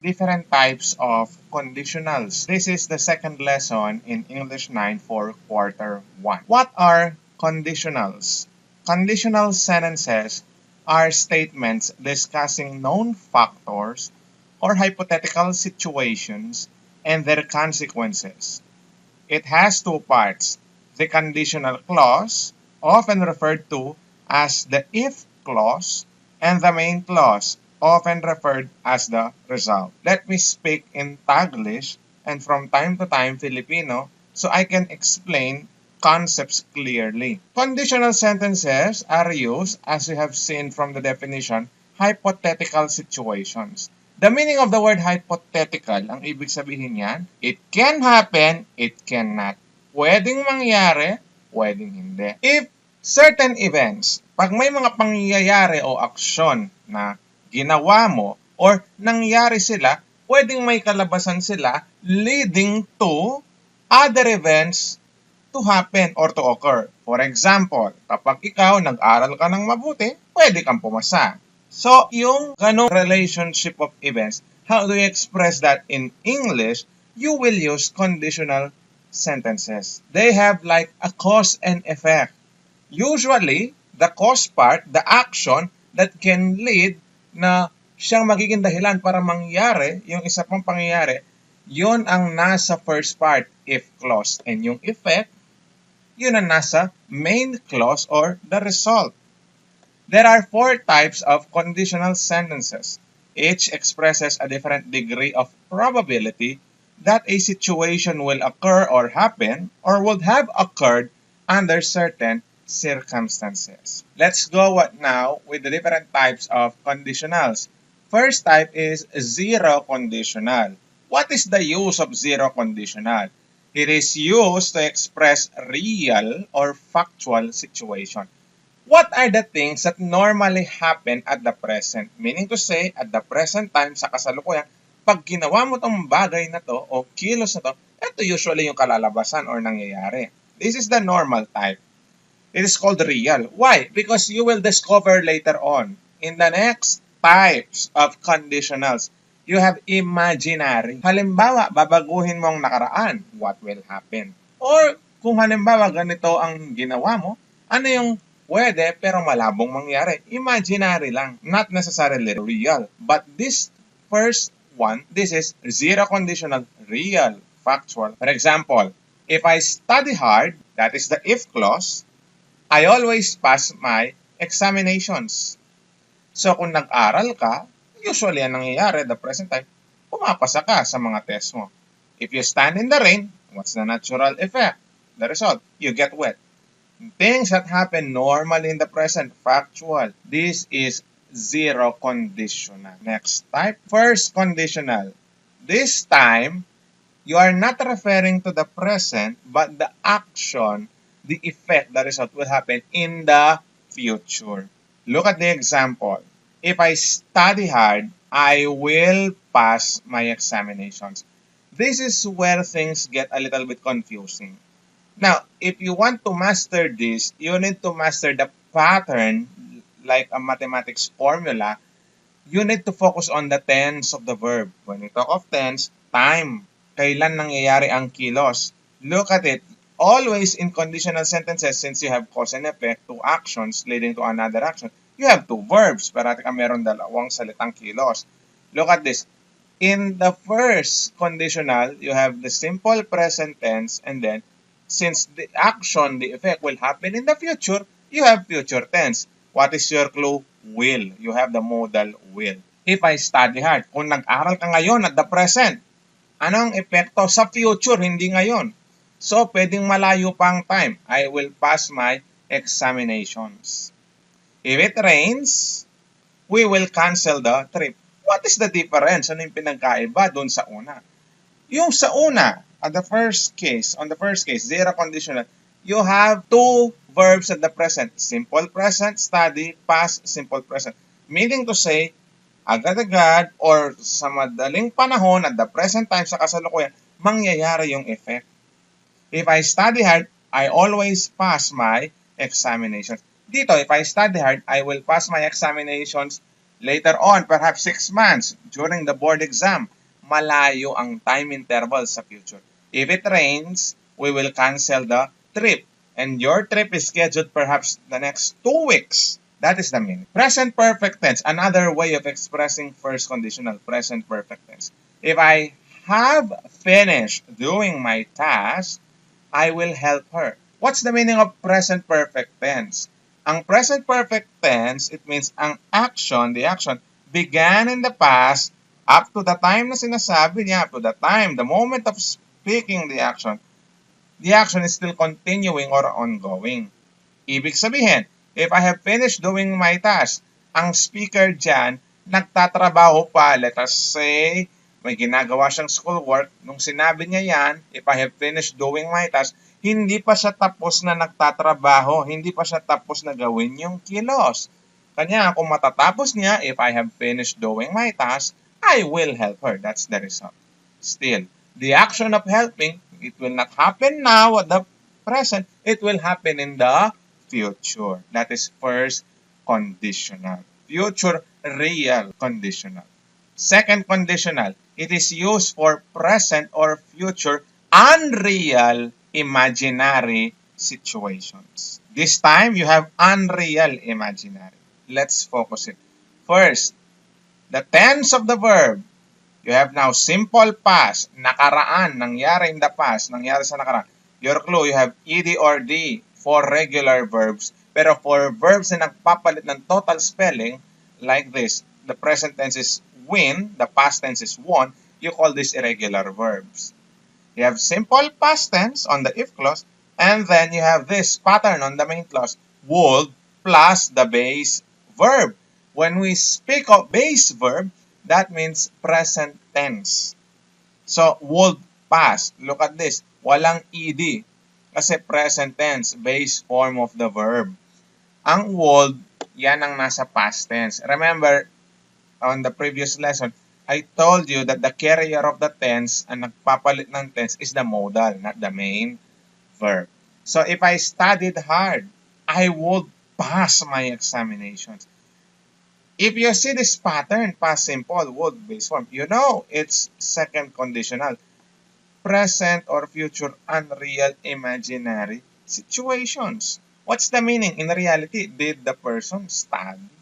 Different types of conditionals. This is the second lesson in English 9 for quarter 1. What are conditionals? Conditional sentences are statements discussing known factors or hypothetical situations and their consequences. It has two parts. The conditional clause, often referred to as the if clause, and the main clause, often referred as the result. Let me speak in Taglish and from time to time Filipino so I can explain concepts clearly. Conditional sentences are used, as we have seen from the definition, hypothetical situations. The meaning of the word hypothetical, ang ibig sabihin niyan, it can happen, it cannot. Pwedeng mangyari, pwedeng hindi. If certain events, pag may mga pangyayari o aksyon na ginawa mo or nangyari sila, pwedeng may kalabasan sila leading to other events to happen or to occur. For example, kapag ikaw nag-aral ka ng mabuti, pwede kang pumasa. So, yung ganong relationship of events, how do you express that in English? You will use conditional sentences. They have like a cause and effect. Usually, the cause part, the action that can lead na siyang magiging dahilan para mangyari, yung isa pang pangyayari, yun ang nasa first part, if clause. And yung effect, yun ang nasa main clause or the result. There are four types of conditional sentences. Each expresses a different degree of probability that a situation will occur or happen or would have occurred under certain circumstances. Let's go now with the different types of conditionals. First type is zero conditional. What is the use of zero conditional? It is used to express real or factual situation. What are the things that normally happen at the present? Meaning to say, at the present time, sa kasalukuyan, pag ginawa mo tong bagay na to o kilos na to, ito usually yung kalalabasan or nangyayari. This is the normal type. It is called real. Why? Because you will discover later on. In the next types of conditionals, you have imaginary. Halimbawa, babaguhin mo ang nakaraan. What will happen? Or kung halimbawa ganito ang ginawa mo, ano yung pwede pero malabong mangyari? Imaginary lang, not necessarily real. But this first one, this is zero conditional, real, factual. For example, if I study hard, that is the if clause, I always pass my examinations. So kung nag-aral ka, usually ang nangyayari the present time, pumapasa ka sa mga test mo. If you stand in the rain, what's the natural effect? The result, you get wet. Things that happen normally in the present, factual. This is zero conditional. Next type, first conditional. This time, you are not referring to the present, but the action, the effect, the result will happen in the future. Look at the example. If I study hard, I will pass my examinations. This is where things get a little bit confusing. Now, if you want to master this, you need to master the pattern like a mathematics formula. You need to focus on the tense of the verb. When we talk of tense, time. Kailan nangyayari ang kilos? Look at it. Always in conditional sentences, since you have cause and effect, two actions leading to another action, you have two verbs. Parati ka meron dalawang salitang kilos. Look at this. In the first conditional, you have the simple present tense, and then since the action, the effect will happen in the future, you have future tense. What is your clue? Will. You have the modal will. If I study hard, kung nag-aral ka ngayon at the present, anong epekto sa future, hindi ngayon? So, pwedeng malayo pang time. I will pass my examinations. If it rains, we will cancel the trip. What is the difference? Ano yung pinagkaiba doon sa una? Yung sa una, on the first case, zero conditional, you have two verbs at the present. Simple present, study, past, simple present. Meaning to say, agad-agad or sa madaling panahon at the present time sa kasalukuyan, mangyayari yung effect. If I study hard, I always pass my examinations. Dito, if I study hard, I will pass my examinations Later on, perhaps 6 months during the board exam, malayo ang time interval sa future. If it rains, we will cancel the trip. And your trip is scheduled perhaps the next 2 weeks. That is the meaning. Present perfect tense, another way of expressing first conditional, present perfect tense. If I have finished doing my task, I will help her. What's the meaning of present perfect tense? Ang present perfect tense, it means ang action, the action, began in the past up to the time na sinasabi niya, up to the time, the moment of speaking the action is still continuing or ongoing. Ibig sabihin, if I have finished doing my task, ang speaker dyan, nagtatrabaho pa, let us say, may ginagawa siyang schoolwork, nung sinabi niya yan, if I have finished doing my task, hindi pa siya tapos na nagtatrabaho, hindi pa siya tapos na gawin yung kilos. Kanya, kung matatapos niya, if I have finished doing my task, I will help her. That's the result. Still, the action of helping, it will not happen now at the present, it will happen in the future. That is first conditional. Future real conditional. Second conditional, it is used for present or future unreal imaginary situations. This time, you have unreal imaginary. Let's focus it. First, the tense of the verb. You have now simple past, nakaraan, nangyari in the past, nangyari sa nakaraan. Your clue, you have ed or d for regular verbs. Pero for verbs na nagpapalit ng total spelling, like this, the present tense is win, the past tense is won, you call this irregular verbs. You have simple past tense on the if clause, and then you have this pattern on the main clause, would plus the base verb. When we speak of base verb, that means present tense. So, would past. Look at this. Walang ed. Kasi present tense, base form of the verb. Ang would, yan ang nasa past tense. Remember, on the previous lesson, I told you that the carrier of the tense ang nagpapalit ng tense is the modal, not the main verb. So, if I studied hard, I would pass my examinations. If you see this pattern, past simple, would, base form, you know it's second conditional. Present or future unreal imaginary situations. What's the meaning? In reality, did the person study?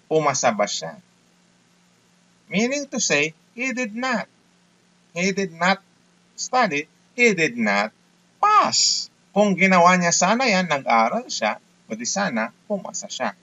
Pumasa ba siya? Meaning to say, he did not. He did not study. He did not pass. Kung ginawa niya sana yan, nag-aral siya, o di sana, pumasa siya.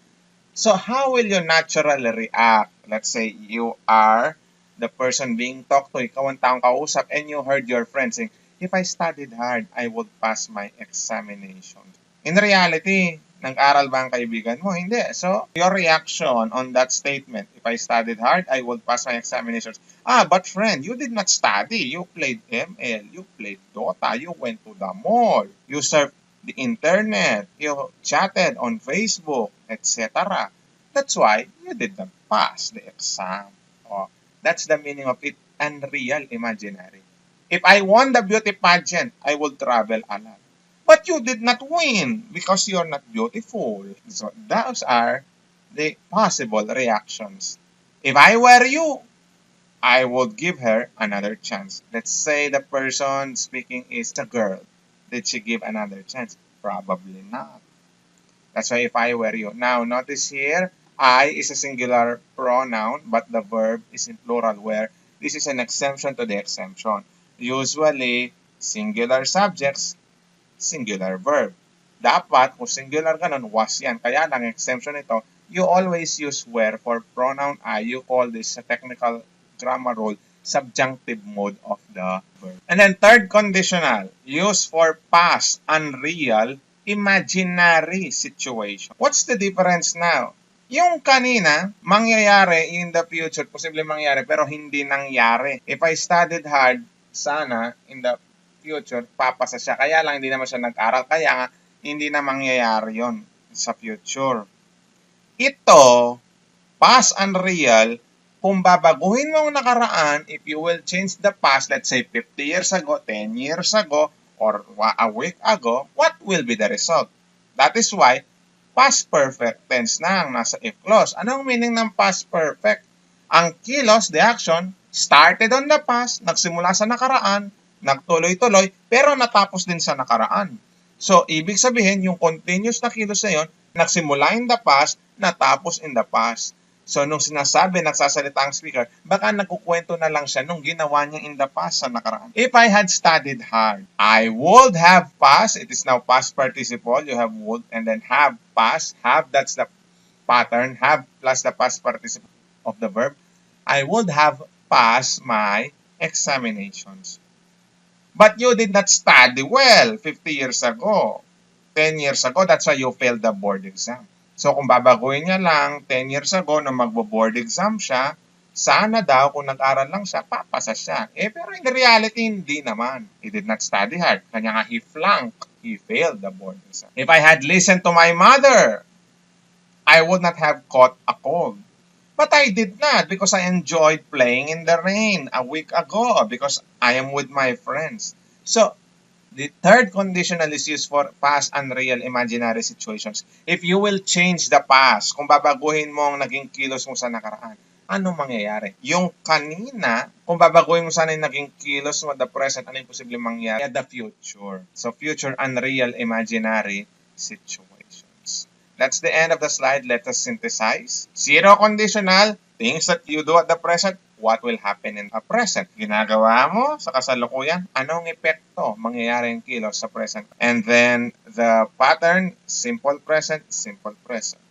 So how will you naturally react? Let's say you are the person being talked to, ikaw ang taong kausap, and you heard your friend saying, if I studied hard, I would pass my examination. In reality, nag-aral ba ang kaibigan mo? Hindi. So, your reaction on that statement, if I studied hard, I would pass my examinations. But friend, you did not study. You played ML, you played Dota, you went to the mall, you surfed the internet, you chatted on Facebook, etc. That's why you did not pass the exam. That's the meaning of it, unreal imaginary. If I won the beauty pageant, I would travel a lot. But you did not win because you're not beautiful. So those are the possible reactions. If I were you, I would give her another chance. Let's say the person speaking is a girl. Did she give another chance? Probably not. That's why if I were you. Now, notice here, I is a singular pronoun, but the verb is in plural where this is an exemption to the exemption. Usually, singular subjects, singular verb. Dapat, kung singular ganun, was yan. Kaya lang, exemption ito, you always use where for pronoun I. You call this a technical grammar rule, subjunctive mode of the verb. And then third conditional, used for past, unreal, imaginary situation. What's the difference now? Yung kanina, mangyayari in the future, posible mangyari, pero hindi nangyari. If I studied hard, sana, in the future, papasa siya. Kaya lang, hindi naman siya nag-aral. Kaya nga, hindi na mangyayari yon sa future. Ito, past unreal, kung babaguhin mo ang nakaraan, if you will change the past, let's say 50 years ago, 10 years ago, or a week ago, what will be the result? That is why past perfect tense na ang nasa if clause. Anong meaning ng past perfect? Ang kilos, the action, started on the past, nagsimula sa nakaraan, nagtuloy-tuloy, pero natapos din sa nakaraan. So, ibig sabihin, yung continuous na kilos na yun, nagsimula in the past, natapos in the past. So, nung sinasabi, nagsasalita ang speaker, baka nagkukwento na lang siya nung ginawa niya in the past sa nakaraan. If I had studied hard, I would have passed. It is now past participle. You have would and then have passed. Have, that's the pattern. Have plus the past participle of the verb. I would have passed my examinations. But you did not study well 50 years ago, 10 years ago. That's why you failed the board exam. So kung babaguhin niya lang 10 years ago na magbo-board exam siya, sana daw kung nag-aral lang siya, papasa siya. Pero in reality, hindi naman. He did not study hard. Kanya nga he flunked. He failed the board exam. If I had listened to my mother, I would not have caught a cold. But I did not because I enjoyed playing in the rain a week ago because I am with my friends. So, the third conditional is used for past unreal imaginary situations. If you will change the past, kung babaguhin mo ang naging kilos mo sa nakaraan, ano mangyayari? Yung kanina, kung babaguhin mo sana yung naging kilos mo at the present, ano yung posibleng mangyayari? The future. So, future unreal imaginary situations. That's the end of the slide. Let us synthesize. Zero conditional, things that you do at the present, what will happen in the present. Ginagawa mo sa kasalukuyan, anong epekto mangyayari yung kilos sa present. And then the pattern, simple present, simple present.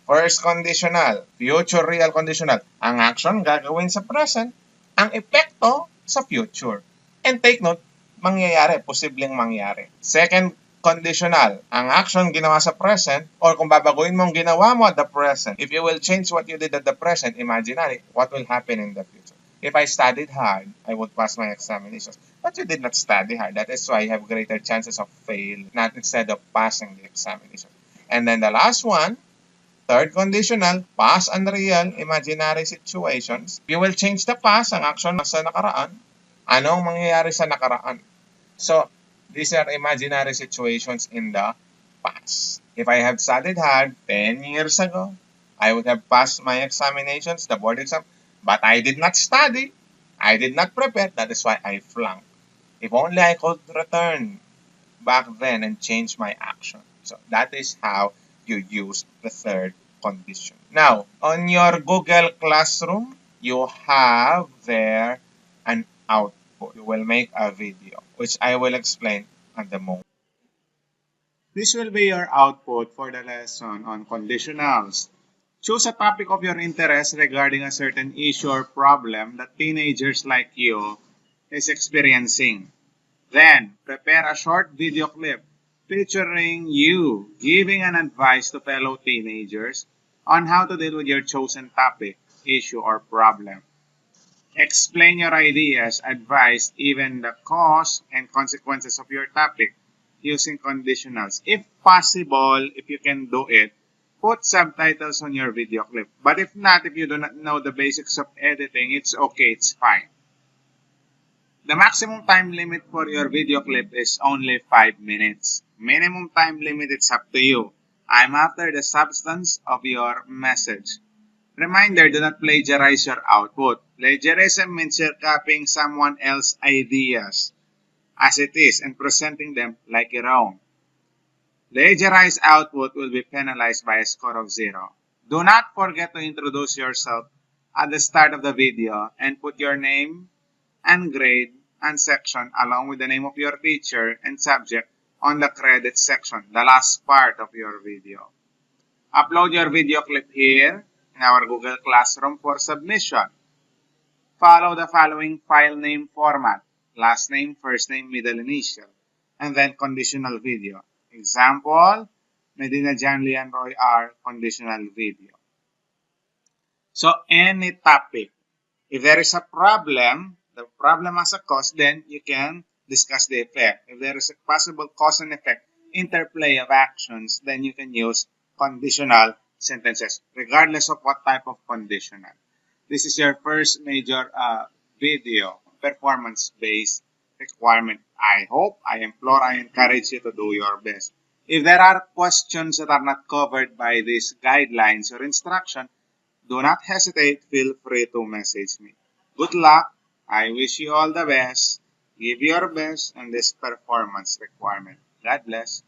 First conditional, future real conditional. Ang action gagawin sa present, ang epekto sa future. And take note, mangyayari, posibleng mangyari. Second conditional, ang action ginawa sa present, or kung babaguhin mo ang ginawa mo at the present, if you will change what you did at the present, imaginary, what will happen in the future? If I studied hard, I would pass my examinations. But you did not study hard. That is why you have greater chances of fail, not instead of passing the examination. And then the last one, third conditional, past unreal imaginary situations. If you will change the past, ang action sa nakaraan, anong mangyayari sa nakaraan? So, these are imaginary situations in the past. If I have studied hard 10 years ago, I would have passed my examinations, the board exam, but I did not study. I did not prepare. That is why I flunked. If only I could return back then and change my action. So that is how you use the third condition. Now, on your Google Classroom, you have there an output. You will make a video, which I will explain at the moment. This will be your output for the lesson on conditionals. Choose a topic of your interest regarding a certain issue or problem that teenagers like you is experiencing. Then, prepare a short video clip featuring you giving an advice to fellow teenagers on how to deal with your chosen topic, issue, or problem. Explain your ideas, advice, even the cause and consequences of your topic using conditionals. If possible, if you can do it, put subtitles on your video clip. But if not, if you do not know the basics of editing, it's okay, it's fine. The maximum time limit for your video clip is only 5 minutes. Minimum time limit, it's up to you. I'm after the substance of your message. Reminder, do not plagiarize your output. Plagiarism means you're copying someone else's ideas as it is and presenting them like your own. Plagiarized output will be penalized by a score of 0. Do not forget to introduce yourself at the start of the video and put your name and grade and section along with the name of your teacher and subject on the credits section, the last part of your video. Upload your video clip here in our Google Classroom for submission. Follow the following file name format: last name, first name, middle initial, and then conditional video. Example, Medina Jan Lian Roy R. conditional video. So any topic. If there is a problem, the problem has a cause, then you can discuss the effect. If there is a possible cause and effect interplay of actions, then you can use conditional sentences, regardless of what type of conditional. This is your first major video, performance-based requirement. I hope, I implore, I encourage you to do your best. If there are questions that are not covered by these guidelines or instruction, do not hesitate. Feel free to message me. Good luck. I wish you all the best. Give your best on this performance requirement. God bless.